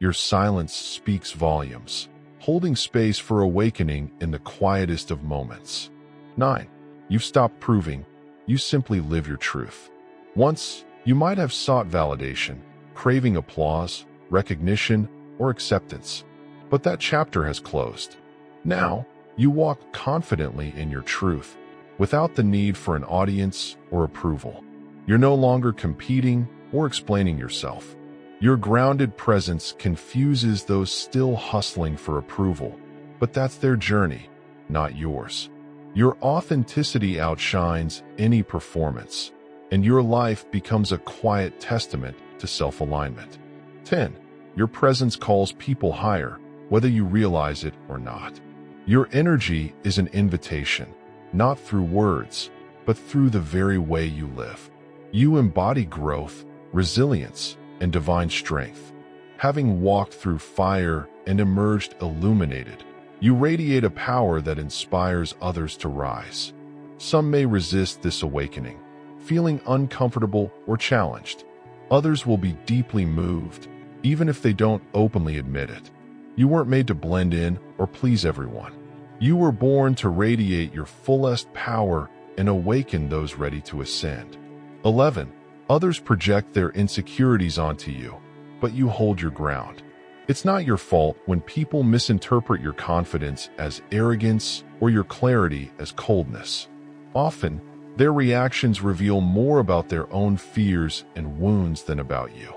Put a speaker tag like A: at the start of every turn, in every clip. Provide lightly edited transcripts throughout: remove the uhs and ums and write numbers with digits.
A: Your silence speaks volumes, holding space for awakening in the quietest of moments. 9. You've stopped proving, you simply live your truth. Once, you might have sought validation, craving applause, recognition, or acceptance. But that chapter has closed. Now, you walk confidently in your truth, without the need for an audience or approval. You're no longer competing or explaining yourself. Your grounded presence confuses those still hustling for approval, but that's their journey, not yours. Your authenticity outshines any performance, and your life becomes a quiet testament to self-alignment. 10. Your presence calls people higher, whether you realize it or not. Your energy is an invitation, not through words, but through the very way you live. You embody growth, resilience, and divine strength. Having walked through fire and emerged illuminated, you radiate a power that inspires others to rise. Some may resist this awakening, feeling uncomfortable or challenged. Others will be deeply moved, even if they don't openly admit it. You weren't made to blend in or please everyone. You were born to radiate your fullest power and awaken those ready to ascend. 11. Others project their insecurities onto you, but you hold your ground. It's not your fault when people misinterpret your confidence as arrogance or your clarity as coldness. Often, their reactions reveal more about their own fears and wounds than about you.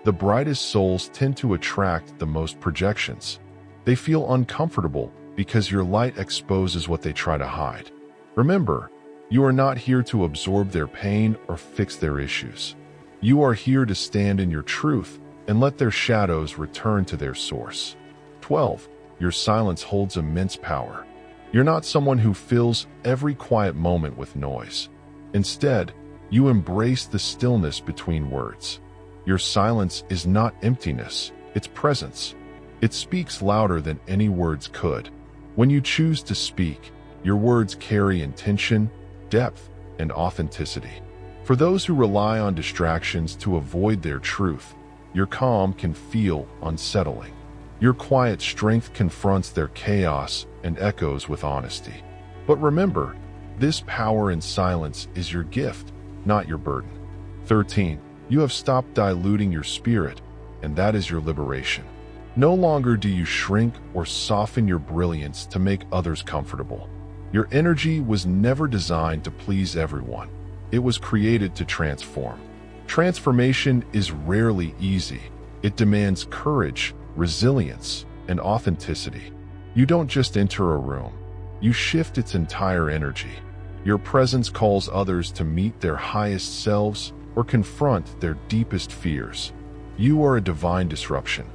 A: The brightest souls tend to attract the most projections. They feel uncomfortable because your light exposes what they try to hide. Remember, you are not here to absorb their pain or fix their issues. You are here to stand in your truth and let their shadows return to their source. 12. Your silence holds immense power. You're not someone who fills every quiet moment with noise. Instead, you embrace the stillness between words. Your silence is not emptiness, it's presence. It speaks louder than any words could. When you choose to speak, your words carry intention, depth, and authenticity. For those who rely on distractions to avoid their truth, your calm can feel unsettling. Your quiet strength confronts their chaos and echoes with honesty. But remember, this power in silence is your gift, not your burden. 13. You have stopped diluting your spirit, and that is your liberation. No longer do you shrink or soften your brilliance to make others comfortable. Your energy was never designed to please everyone. It was created to transform. Transformation is rarely easy. It demands courage, resilience, and authenticity. You don't just enter a room. You shift its entire energy. Your presence calls others to meet their highest selves or confront their deepest fears. You are a divine disruption.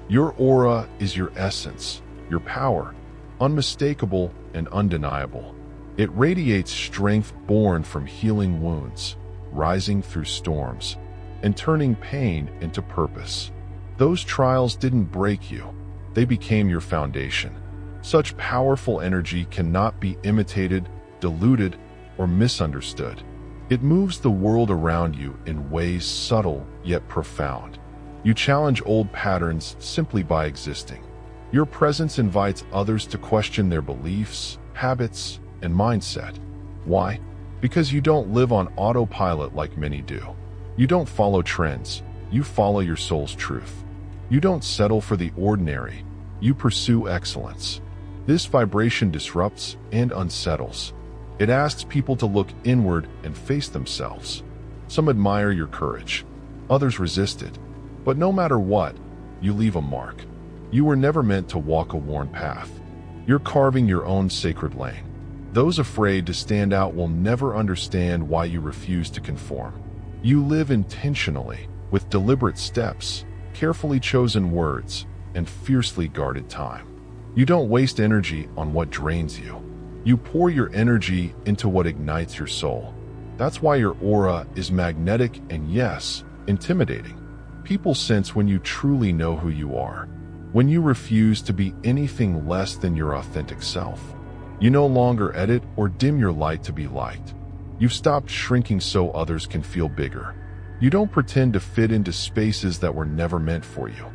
A: Your aura is your essence, your power, unmistakable and undeniable. It radiates strength born from healing wounds, rising through storms, and turning pain into purpose. Those trials didn't break you. They became your foundation. Such powerful energy cannot be imitated, diluted, or misunderstood. It moves the world around you in ways subtle yet profound. You challenge old patterns simply by existing. Your presence invites others to question their beliefs, habits, and mindset. Why? Because you don't live on autopilot like many do. You don't follow trends. You follow your soul's truth. You don't settle for the ordinary. You pursue excellence. This vibration disrupts and unsettles. It asks people to look inward and face themselves. Some admire your courage. Others resist it. But no matter what, you leave a mark. You were never meant to walk a worn path. You're carving your own sacred lane. Those afraid to stand out will never understand why you refuse to conform. You live intentionally, with deliberate steps, carefully chosen words, and fiercely guarded time. You don't waste energy on what drains you. You pour your energy into what ignites your soul. That's why your aura is magnetic and, yes, intimidating. People sense when you truly know who you are, when you refuse to be anything less than your authentic self. You no longer edit or dim your light to be liked. You've stopped shrinking so others can feel bigger. You don't pretend to fit into spaces that were never meant for you.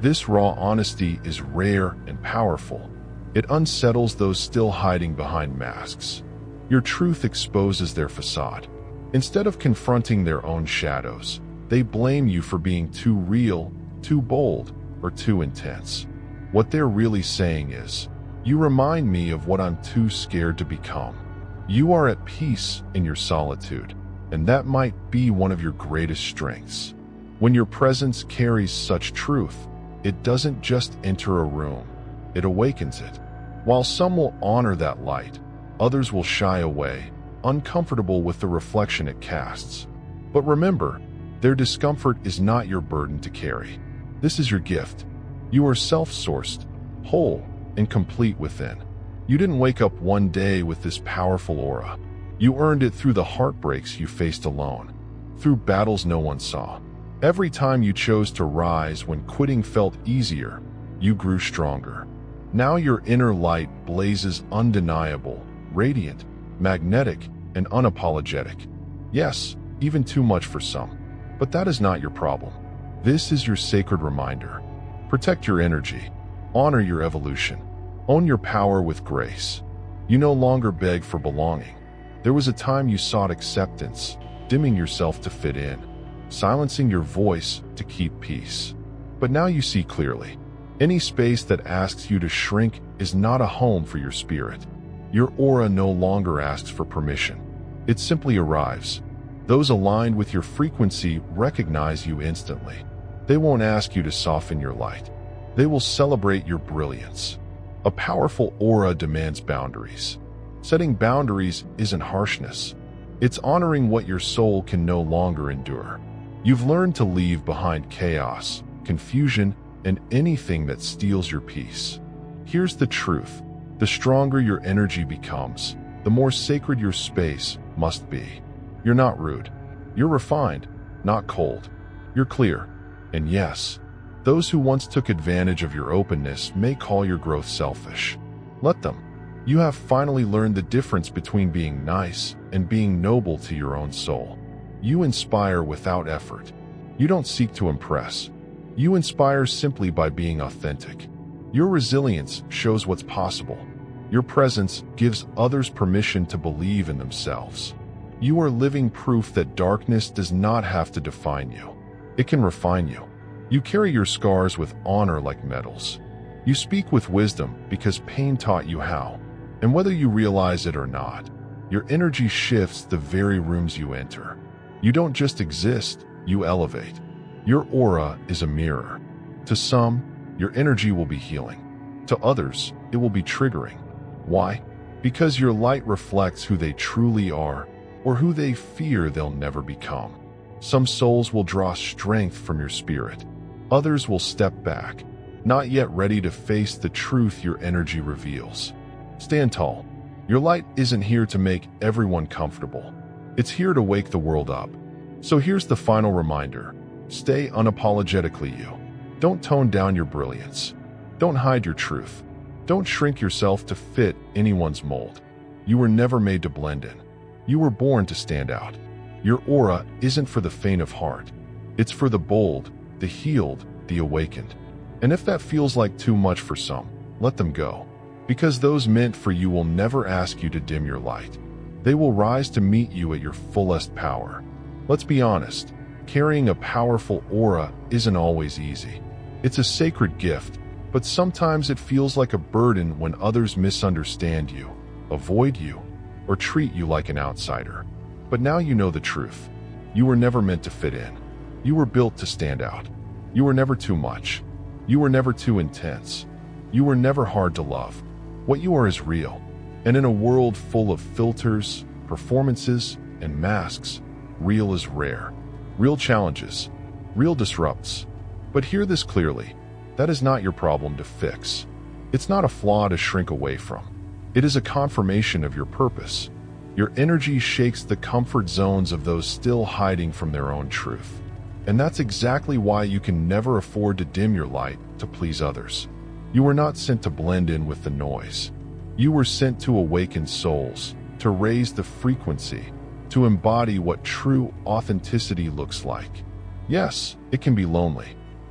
A: This raw honesty is rare and powerful. It unsettles those still hiding behind masks. Your truth exposes their facade. Instead of confronting their own shadows, they blame you for being too real, too bold, or too intense. What they're really saying is, "You remind me of what I'm too scared to become." You are at peace in your solitude, and that might be one of your greatest strengths. When your presence carries such truth, it doesn't just enter a room, it awakens it. While some will honor that light, others will shy away, uncomfortable with the reflection it casts. But remember, their discomfort is not your burden to carry. This is your gift. You are self-sourced, whole, and complete within. You didn't wake up one day with this powerful aura. You earned it through the heartbreaks you faced alone, through battles no one saw. Every time you chose to rise when quitting felt easier, you grew stronger. Now your inner light blazes undeniable, radiant, magnetic, and unapologetic. Yes, even too much for some. But that is not your problem. This is your sacred reminder. Protect your energy. Honor your evolution. Own your power with grace. You no longer beg for belonging. There was a time you sought acceptance, dimming yourself to fit in, silencing your voice to keep peace. But now you see clearly. Any space that asks you to shrink is not a home for your spirit. Your aura no longer asks for permission. It simply arrives. Those aligned with your frequency recognize you instantly. They won't ask you to soften your light. They will celebrate your brilliance. A powerful aura demands boundaries. Setting boundaries isn't harshness. It's honoring what your soul can no longer endure. You've learned to leave behind chaos, confusion, and anything that steals your peace. Here's the truth. The stronger your energy becomes, the more sacred your space must be. You're not rude. You're refined, not cold. You're clear. And yes, those who once took advantage of your openness may call your growth selfish. Let them. You have finally learned the difference between being nice and being noble to your own soul. You inspire without effort. You don't seek to impress. You inspire simply by being authentic. Your resilience shows what's possible. Your presence gives others permission to believe in themselves. You are living proof that darkness does not have to define you. It can refine you. You carry your scars with honor like medals. You speak with wisdom because pain taught you how. And whether you realize it or not, your energy shifts the very rooms you enter. You don't just exist, you elevate. Your aura is a mirror. To some, your energy will be healing. To others, it will be triggering. Why? Because your light reflects who they truly are or who they fear they'll never become. Some souls will draw strength from your spirit. Others will step back, not yet ready to face the truth your energy reveals. Stand tall. Your light isn't here to make everyone comfortable. It's here to wake the world up. So here's the final reminder. Stay unapologetically you. Don't tone down your brilliance. Don't hide your truth. Don't shrink yourself to fit anyone's mold. You were never made to blend in. You were born to stand out. Your aura isn't for the faint of heart. It's for the bold, the healed, the awakened. And if that feels like too much for some, let them go. Because those meant for you will never ask you to dim your light. They will rise to meet you at your fullest power. Let's be honest. Carrying a powerful aura isn't always easy. It's a sacred gift, but sometimes it feels like a burden when others misunderstand you, avoid you, or treat you like an outsider. But now you know the truth. You were never meant to fit in. You were built to stand out. You were never too much. You were never too intense. You were never hard to love. What you are is real. And in a world full of filters, performances, and masks, real is rare. Real challenges, real disrupts. But hear this clearly. That is not your problem to fix. It's not a flaw to shrink away from. It is a confirmation of your purpose. Your energy shakes the comfort zones of those still hiding from their own truth. And that's exactly why you can never afford to dim your light to please others. You were not sent to blend in with the noise. You were sent to awaken souls, to raise the frequency, to embody what true authenticity looks like. Yes, it can be lonely.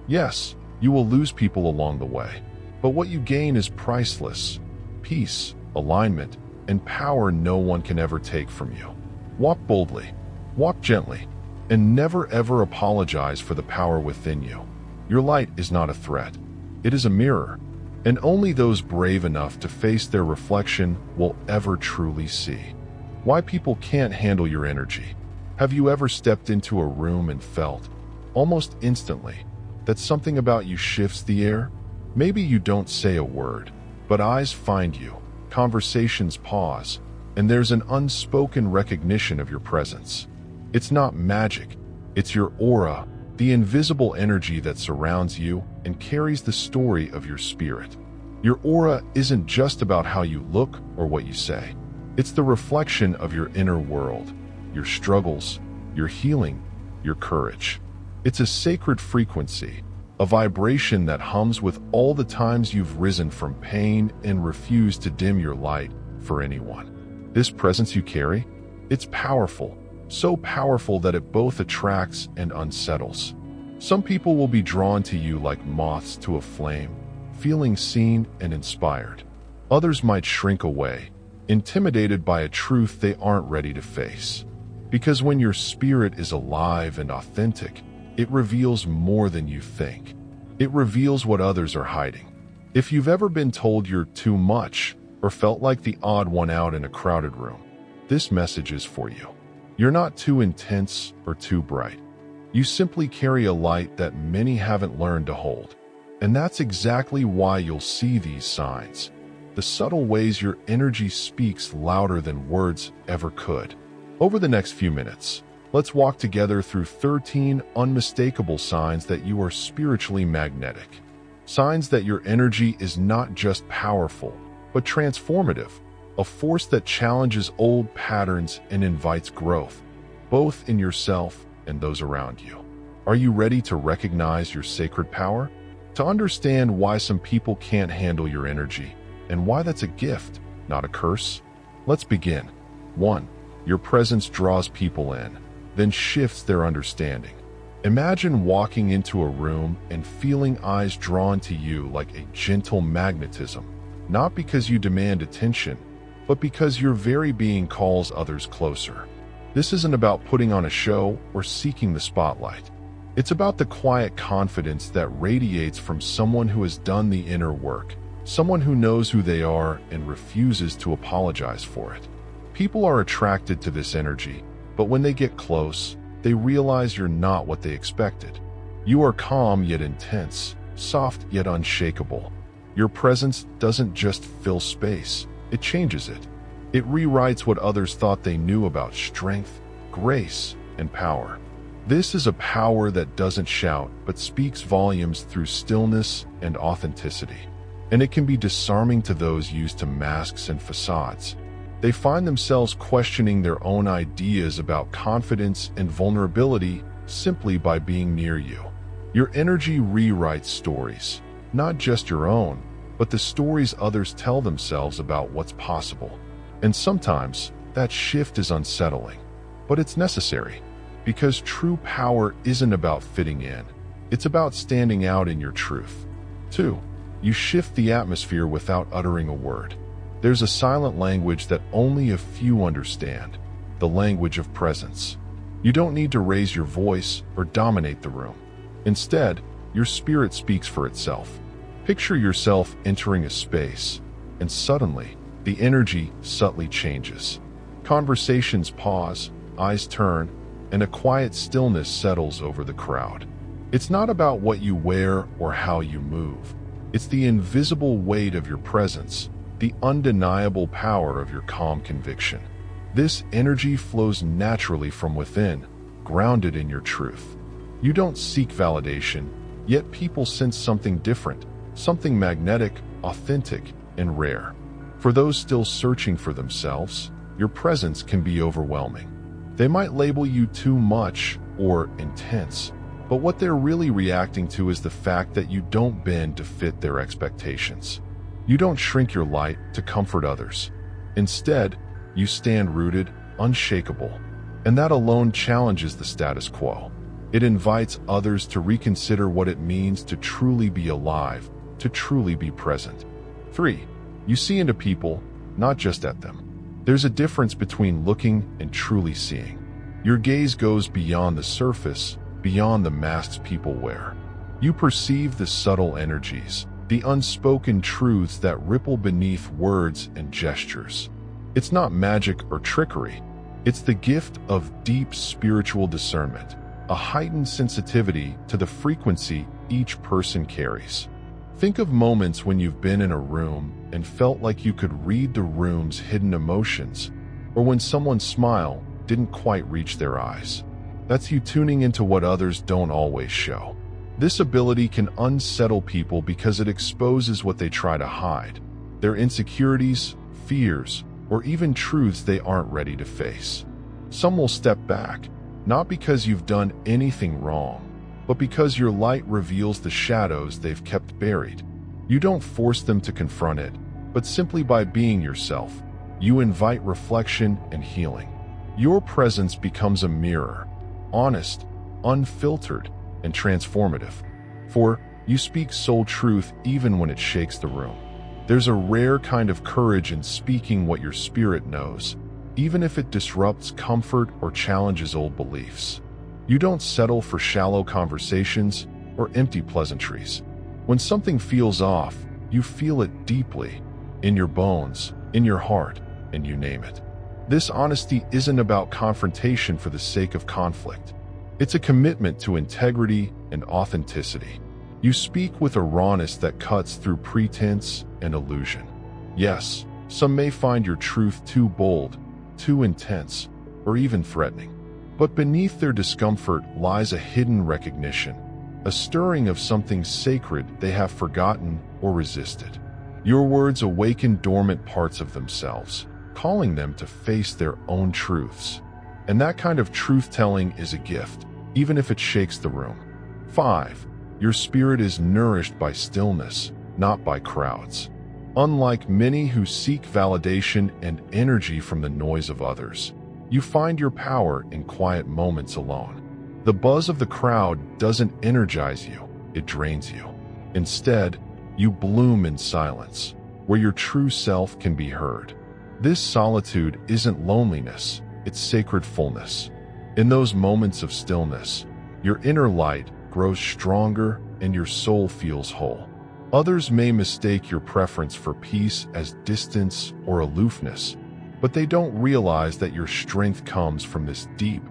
A: Yes, You will lose people along the way, but what you gain is priceless: peace, alignment, and power no one can ever take from you. Walk boldly, walk gently, and never ever apologize for the power within you. Your light is not a threat. It is a mirror, and only those brave enough to face their reflection will ever truly see. Why people can't handle your energy. Have you ever stepped into a room and felt, almost instantly, that something about you shifts the air? Maybe you don't say a word, but eyes find you, conversations pause, and there's an unspoken recognition of your presence. It's not magic, it's your aura, the invisible energy that surrounds you and carries the story of your spirit. Your aura isn't just about how you look or what you say. It's the reflection of your inner world, your struggles, your healing, your courage. It's a sacred frequency, a vibration that hums with all the times you've risen from pain and refused to dim your light for anyone. This presence you carry, it's powerful, so powerful that it both attracts and unsettles. Some people will be drawn to you like moths to a flame, feeling seen and inspired. Others might shrink away, intimidated by a truth they aren't ready to face. Because when your spirit is alive and authentic, it reveals more than you think. It reveals what others are hiding. If you've ever been told you're too much or felt like the odd one out in a crowded room, this message is for you. You're not too intense or too bright. You simply carry a light that many haven't learned to hold. And that's exactly why you'll see these signs. The subtle ways your energy speaks louder than words ever could. Over the next few minutes, let's walk together through 13 unmistakable signs that you are spiritually magnetic. Signs that your energy is not just powerful, but transformative, a force that challenges old patterns and invites growth, both in yourself and those around you. Are you ready to recognize your sacred power? To understand why some people can't handle your energy, and why that's a gift, not a curse? Let's begin. 1. Your presence draws people in, then shifts their understanding. Imagine walking into a room and feeling eyes drawn to you like a gentle magnetism, not because you demand attention, but because your very being calls others closer. This isn't about putting on a show or seeking the spotlight. It's about the quiet confidence that radiates from someone who has done the inner work, someone who knows who they are and refuses to apologize for it. People are attracted to this energy, but when they get close, they realize you're not what they expected. You are calm yet intense, soft yet unshakable. Your presence doesn't just fill space, it changes it. It rewrites what others thought they knew about strength, grace, and power. This is a power that doesn't shout, but speaks volumes through stillness and authenticity. And it can be disarming to those used to masks and facades. They find themselves questioning their own ideas about confidence and vulnerability simply by being near you. Your energy rewrites stories, not just your own, but the stories others tell themselves about what's possible. And sometimes that shift is unsettling, but it's necessary, because true power isn't about fitting in. It's about standing out in your truth. 2. You shift the atmosphere without uttering a word. There's a silent language that only a few understand, the language of presence. You don't need to raise your voice or dominate the room. Instead, your spirit speaks for itself. Picture yourself entering a space, and suddenly, the energy subtly changes. Conversations pause, eyes turn, and a quiet stillness settles over the crowd. It's not about what you wear or how you move. It's the invisible weight of your presence, the undeniable power of your calm conviction. This energy flows naturally from within, grounded in your truth. You don't seek validation, yet people sense something different, something magnetic, authentic, and rare. For those still searching for themselves, your presence can be overwhelming. They might label you too much or intense, but what they're really reacting to is the fact that you don't bend to fit their expectations. You don't shrink your light to comfort others. Instead, you stand rooted, unshakable, and that alone challenges the status quo. It invites others to reconsider what it means to truly be alive, to truly be present. 3. You see into people, not just at them. There's a difference between looking and truly seeing. Your gaze goes beyond the surface, beyond the masks people wear. You perceive the subtle energies, the unspoken truths that ripple beneath words and gestures. It's not magic or trickery. It's the gift of deep spiritual discernment, a heightened sensitivity to the frequency each person carries. Think of moments when you've been in a room and felt like you could read the room's hidden emotions, or when someone's smile didn't quite reach their eyes. That's you tuning into what others don't always show. This ability can unsettle people because it exposes what they try to hide, their insecurities, fears, or even truths they aren't ready to face. Some will step back, not because you've done anything wrong, but because your light reveals the shadows they've kept buried. You don't force them to confront it, but simply by being yourself, you invite reflection and healing. Your presence becomes a mirror, honest, unfiltered, and transformative. 4. You speak soul truth even when it shakes the room. There's a rare kind of courage in speaking what your spirit knows, even if it disrupts comfort or challenges old beliefs. You don't settle for shallow conversations or empty pleasantries. When something feels off, you feel it deeply, in your bones, in your heart, and you name it. This honesty isn't about confrontation for the sake of conflict. It's a commitment to integrity and authenticity. You speak with a rawness that cuts through pretense and illusion. Yes, some may find your truth too bold, too intense, or even threatening. But beneath their discomfort lies a hidden recognition, a stirring of something sacred they have forgotten or resisted. Your words awaken dormant parts of themselves, calling them to face their own truths. And that kind of truth-telling is a gift, even if it shakes the room. 5. Your spirit is nourished by stillness, not by crowds. Unlike many who seek validation and energy from the noise of others, you find your power in quiet moments alone. The buzz of the crowd doesn't energize you, it drains you. Instead, you bloom in silence, where your true self can be heard. This solitude isn't loneliness, it's sacred fullness. In those moments of stillness, your inner light grows stronger and your soul feels whole. Others may mistake your preference for peace as distance or aloofness, but they don't realize that your strength comes from this deep,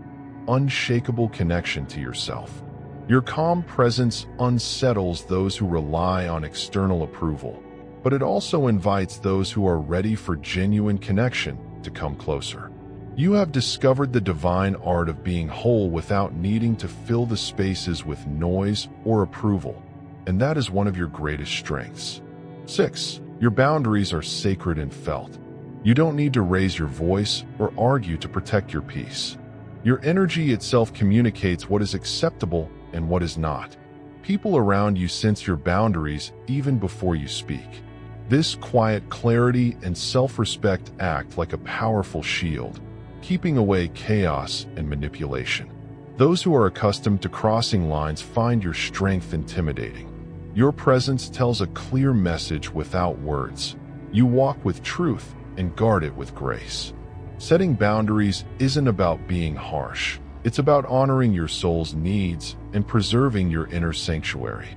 A: unshakable connection to yourself. Your calm presence unsettles those who rely on external approval, but it also invites those who are ready for genuine connection to come closer. You have discovered the divine art of being whole without needing to fill the spaces with noise or approval, and that is one of your greatest strengths. 6. Your boundaries are sacred and felt. You don't need to raise your voice or argue to protect your peace. Your energy itself communicates what is acceptable and what is not. People around you sense your boundaries even before you speak. This quiet clarity and self-respect act like a powerful shield, keeping away chaos and manipulation. Those who are accustomed to crossing lines find your strength intimidating. Your presence tells a clear message without words. You walk with truth and guard it with grace. Setting boundaries isn't about being harsh. It's about honoring your soul's needs and preserving your inner sanctuary.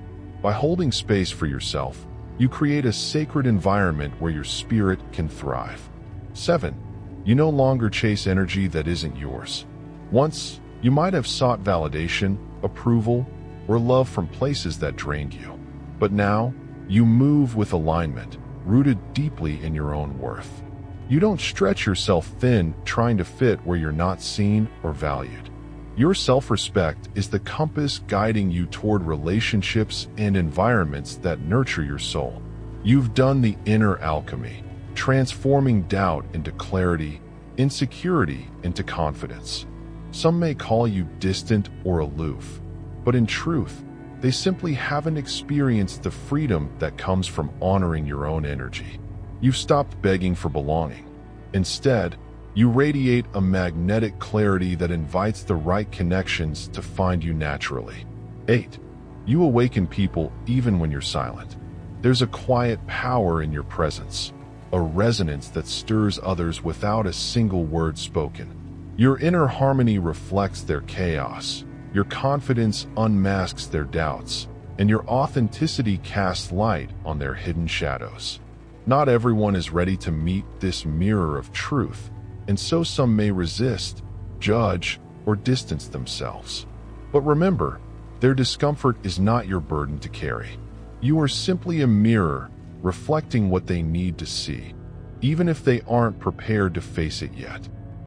A: By holding space for yourself, you create a sacred environment where your spirit can thrive. 7. You no longer chase energy that isn't yours. Once, you might have sought validation, approval, or love from places that drained you. But now, you move with alignment, rooted deeply in your own worth. You don't stretch yourself thin trying to fit where you're not seen or valued. Your self-respect is the compass guiding you toward relationships and environments that nurture your soul. You've done the inner alchemy, transforming doubt into clarity, insecurity into confidence. Some may call you distant or aloof, but in truth, they simply haven't experienced the freedom that comes from honoring your own energy. You've stopped begging for belonging. Instead, You radiate a magnetic clarity that invites the right connections to find you naturally. 8. You awaken people even when you're silent. There's a quiet power in your presence, a resonance that stirs others without a single word spoken. Your inner harmony reflects their chaos, your confidence unmasks their doubts, and your authenticity casts light on their hidden shadows. Not everyone is ready to meet this mirror of truth, and so some may resist, judge, or distance themselves. But remember, their discomfort is not your burden to carry. You are simply a mirror reflecting what they need to see, even if they aren't prepared to face it yet.